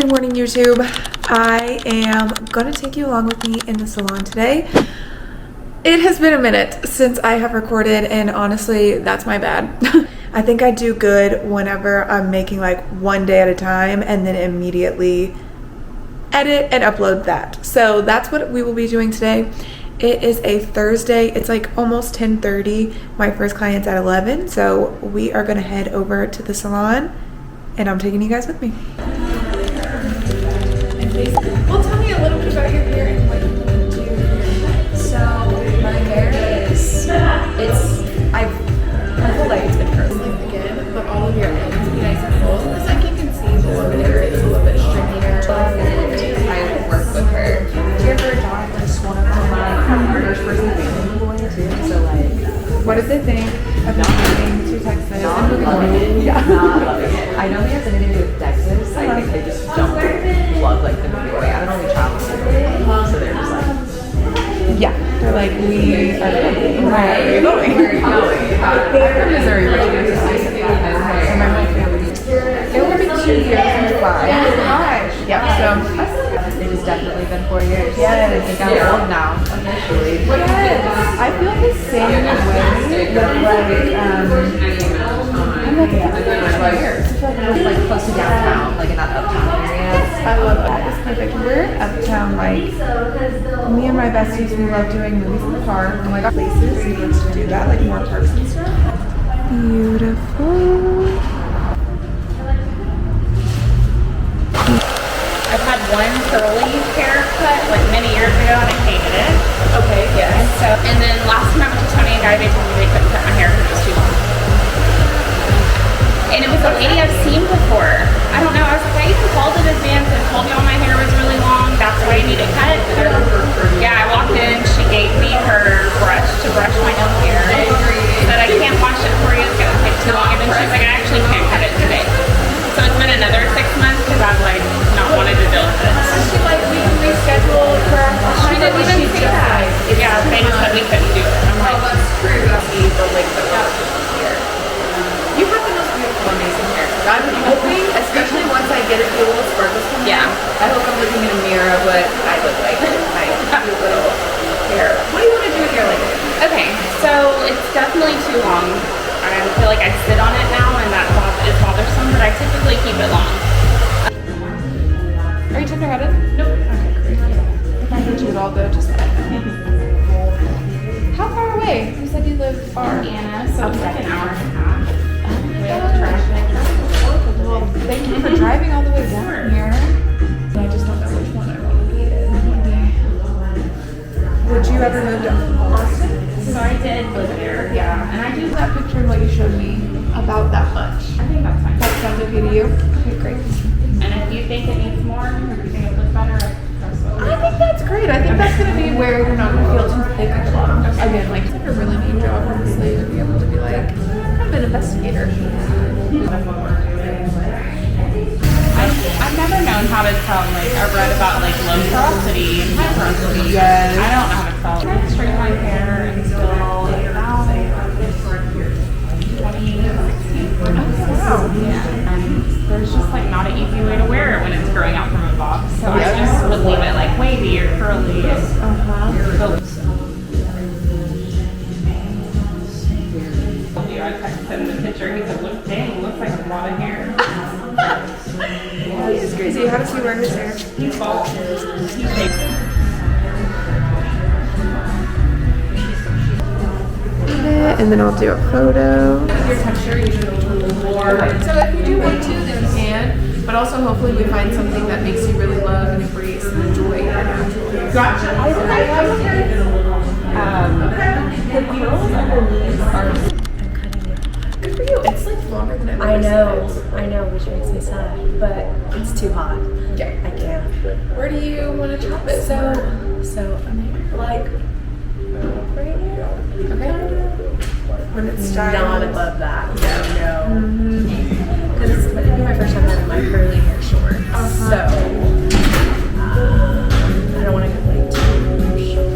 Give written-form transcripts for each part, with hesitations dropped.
Good morning, YouTube. I am gonna take you along with me in the salon today. It has been a minute since I have recorded, and honestly, that's my bad. I think I do good whenever I'm making like one day at a time and then immediately edit and upload that. So that's what we will be doing today. It is a Thursday. It's like almost 10:30. My first client's at 11. So we are gonna head over to the salon and I'm taking you guys with me. Well, tell me a little bit about your hair and what you want to do. So my hair is, my whole life it's been curly. Again, but all of your ends be nice and full. Because like you can see below there, it's a little bit stringier. And I work with her. Do you ever talk to just one of my first person family boy too? So like, What did they think of not moving to Texas and moving away? yeah. Not loving it. I don't think it has anything to do with Texas. I think they just don't love like the movie way. I don't know, we travel so they're just like, Yeah, they're like, we are going. right, Where are you going? where are you going? I'm from Missouri, which is nice. And my whole family. It will be 2 years in July. Oh my gosh. Yep, so. It has definitely been 4 years. Yes. I think I'm old now, officially. Yes, I feel the same way with I'm like, I feel like years. I feel like I'm Like close to downtown, like in that uptown area. I love that. It's perfect. We're in uptown, like, me and my besties, we love doing movies in the car. And like places, we love to do that, like more parks and stuff. Beautiful. I've had one curly haircut like many years ago and I hated it. Okay, yes. And then last time I went to Tony and Guy, they told me they couldn't cut my hair because it was too long. And it was a lady I've seen before. I don't know, I was like, I even called in advance and told y'all my hair was really long. That's why I need it cut. Yeah, I walked in, she gave me her brush to brush my own hair. Said I can't wash it for you, it's gonna take too long. And then she's like, I actually can't cut it today. So it's been another 6 months because I've like not wanted to deal with it. She like, we can reschedule for our She didn't even say that. Yeah, they just said we couldn't do it. I'm like, That's true. That's the length of here. You have the most beautiful, amazing hair. I'm hoping, especially once I get a few little sparkles coming Yeah. out, I hope I'm looking in a mirror of what I look like with my cute little hair. What do you want to do with your hair like this? okay, so it's definitely too long. I feel like I sit on it now and that is bothersome, but I typically keep it long. Are you tender headed? Nope. Okay, great. If I hurt you at all though, just let me know. How far away? You said you live far. Anna, so it's like an hour and a half. With traffic. Well, thank you for driving all the way down here. I just don't know which one I want to be in one day. Would you ever move to Austin? So I did live there, yeah. And I do That picture and what you showed me about that much. I think that's fine. That sounds okay to you? Okay, great. And if you think it needs more, or you think it looks better, that's what I think that's great. I think that's going to be where you're not going to feel too thick at the bottom. Again, like, it's like a really neat job, honestly, to be able to be like, kind of an investigator. I've never known how to tell, like, I read about, like, low porosity and high porosity. Yes. I don't know how to tell. I tried to straighten my hair until about 2016. Wow. Yeah. And there's just, like, not an easy way to wear it when it's growing out from a bob. So I just would leave it, like, wavy or curly. I texted him the picture. He said, "Look, dang, looks like a lot of hair." He's crazy. How does he wear his hair? He's bald. He's shaved. And then I'll do a photo. Your texture usually more. So if you do want to, then you can. But also, hopefully, we find something that makes you really love and embrace and enjoy your natural hair. Gotcha. I have the curls underneath are. Good for you. It's like longer than I've ever I know, which makes me sad, but it's too hot. Yeah. I can't. Where do you want to chop it? So like right here. Okay. When it's styled. Not above that. No. Because it's gonna be my first time having my curly hair short. So I don't want to go like too short.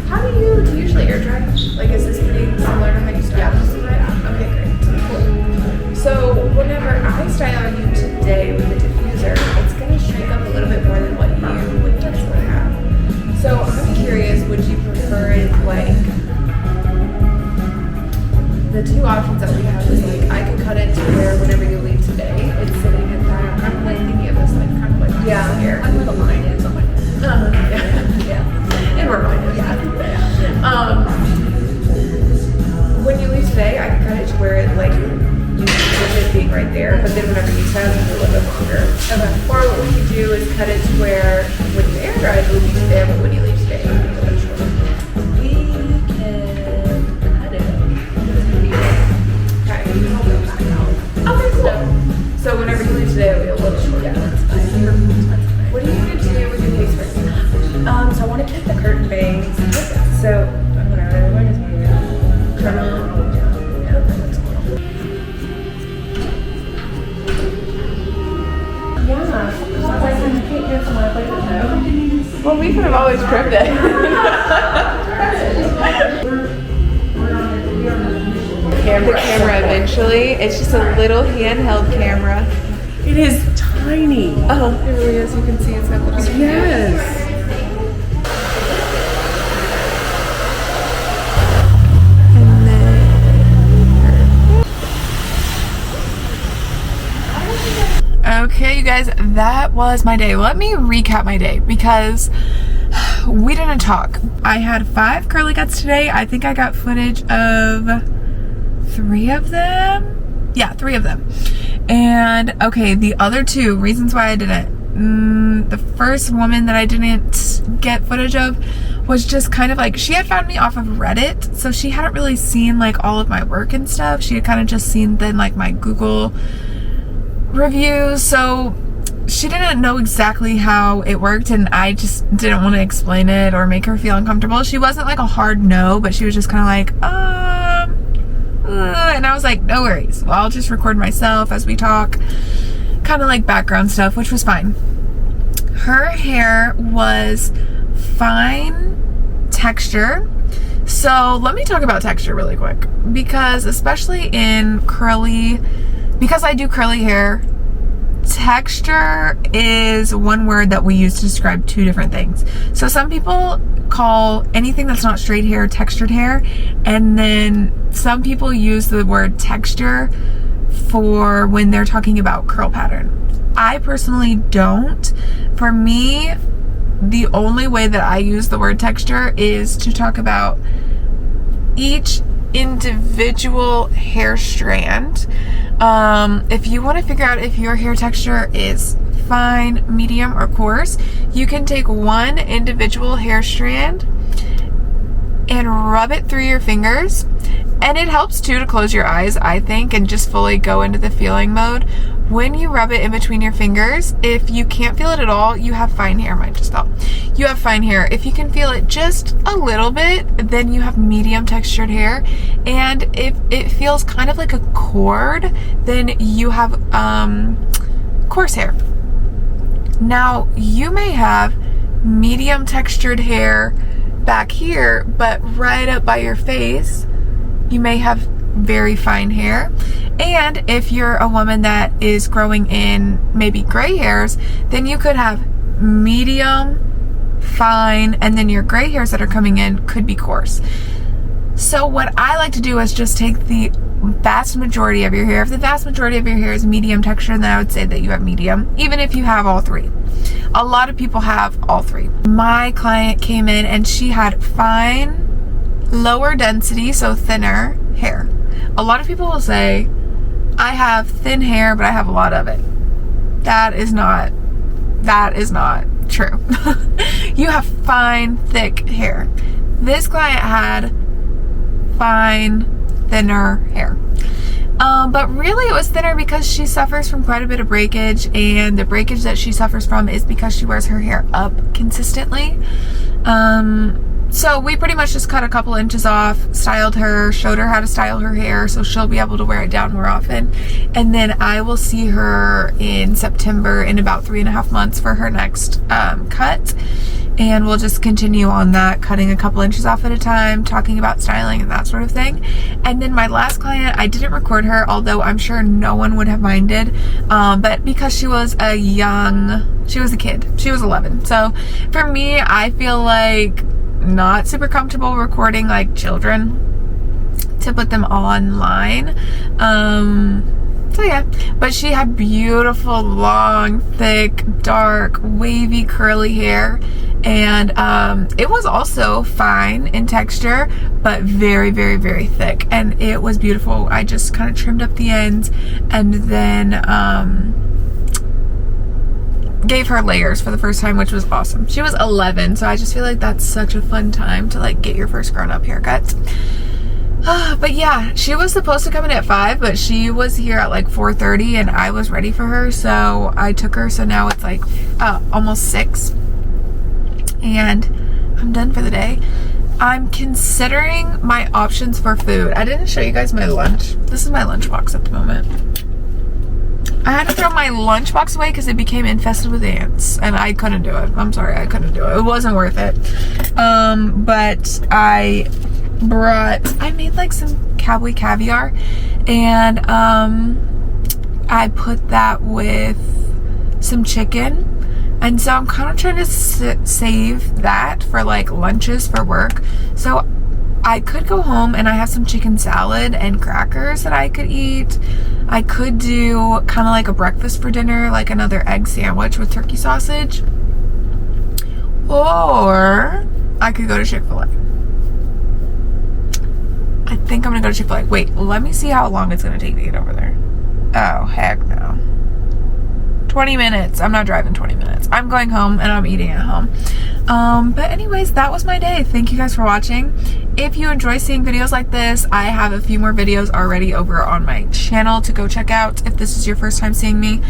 How do you usually air dry? Like, is this pretty similar to how you style? Yeah. Okay, great. Cool. So whenever I style you today with the diffuser, it's going to shrink up a little bit more than what you would usually have. So I'm curious, would you prefer it like, the two options that we have is like, I can cut it to where whenever you leave today, it's sitting at that, I'm like thinking of this like kind of like here. I'm gonna line it on my head. Yeah. And we're fine. Yeah. When you leave today, I can cut it to where it like you with it being right there, but then whenever you set it, it's a little bit longer. Okay. Or what we could do is cut it to where when you air dry, it will be there, but when you leave today, it will be a little shorter. We can cut it. Okay. Okay, cool. So whenever you leave today, it'll be a little shorter. Yeah, that's fine. What are you going to do with your face right now? So I want to keep the curtain bangs. So I'm gonna trim them. Yeah, that looks a little. Yeah. Well, we could have always trimmed it. The camera eventually. It's just a little handheld camera. It is tiny. Oh, it really is. You can see it's got little. Yes. And then. Okay, you guys, that was my day. Let me recap my day because we didn't talk. I had 5 curly cuts today. I think I got footage of 3 of them. Yeah, 3 of them. And okay, the other 2 reasons why I didn't. The first woman that I didn't get footage of was just kind of like, she had found me off of Reddit, so she hadn't really seen like all of my work and stuff. She had kind of just seen then like my Google reviews, so she didn't know exactly how it worked, and I just didn't want to explain it or make her feel uncomfortable. She wasn't like a hard no, but she was just kind of like, and I was like, no worries. Well, I'll just record myself as we talk, kind of like background stuff, which was fine. Her hair was fine texture. So let me talk about texture really quick, because especially in curly, because I do curly hair, texture is one word that we use to describe 2 different things. So some people call anything that's not straight hair textured hair, and then some people use the word texture for when they're talking about curl pattern. I personally don't. For me, the only way that I use the word texture is to talk about each individual hair strand. If you want to figure out if your hair texture is fine, medium, or coarse, you can take one individual hair strand and rub it through your fingers. And it helps too to close your eyes, I think, and just fully go into the feeling mode. When you rub it in between your fingers, if you can't feel it at all, you have fine hair. Mine just fell. You have fine hair. If you can feel it just a little bit, then you have medium textured hair. And if it feels kind of like a cord, then you have coarse hair. Now, you may have medium textured hair back here, but right up by your face, you may have very fine hair. And if you're a woman that is growing in maybe gray hairs, then you could have medium, fine, and then your gray hairs that are coming in could be coarse. So what I like to do is just take the vast majority of your hair. If the vast majority of your hair is medium texture, then I would say that you have medium, even if you have all 3. A lot of people have all 3. My client came in and she had fine, lower density, so thinner hair. A lot of people will say, I have thin hair, but I have a lot of it. That is not true. You have fine, thick hair. This client had fine, thinner hair. But really it was thinner because she suffers from quite a bit of breakage, and the breakage that she suffers from is because she wears her hair up consistently. So we pretty much just cut a couple inches off, styled her, showed her how to style her hair so she'll be able to wear it down more often. And then I will see her in September in about 3.5 months for her next cut. and we'll just continue on that, cutting a couple inches off at a time, talking about styling and that sort of thing. And then my last client, I didn't record her, although I'm sure no one would have minded, but because she was a kid, she was 11. So for me, I feel like not super comfortable recording like children to put them online. So yeah, but she had beautiful, long, thick, dark, wavy, curly hair, and it was also fine in texture, but very, very, very thick, and it was beautiful. I just kind of trimmed up the ends and then gave her layers for the first time, which was awesome. She was 11, so I just feel like that's such a fun time to like get your first grown-up haircut. But yeah, she was supposed to come in at 5, but she was here at like 4:30 and I was ready for her, so I took her. So now it's like almost 6 and I'm done for the day. I'm considering my options for food. I didn't show you guys my lunch. This is my lunchbox at the moment. I had to throw my lunchbox away because it became infested with ants and I couldn't do it. I'm sorry, I couldn't do it. It wasn't worth it. But I made like some cowboy caviar, and I put that with some chicken, and so I'm kind of trying to save that for like lunches for work. So I could go home and I have some chicken salad and crackers that I could eat. I could do kind of like a breakfast for dinner, like another egg sandwich with turkey sausage, or I could go to Chick-fil-A. I think I'm gonna go to Chick-fil-A. Wait, let me see how long it's gonna take to get over there. Oh, heck no. 20 minutes. I'm not driving 20 minutes. I'm going home and I'm eating at home. But anyways, that was my day. Thank you guys for watching. If you enjoy seeing videos like this, I have a few more videos already over on my channel to go check out if this is your first time seeing me.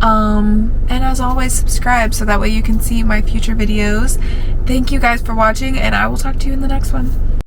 And as always, subscribe so that way you can see my future videos. Thank you guys for watching, and I will talk to you in the next one.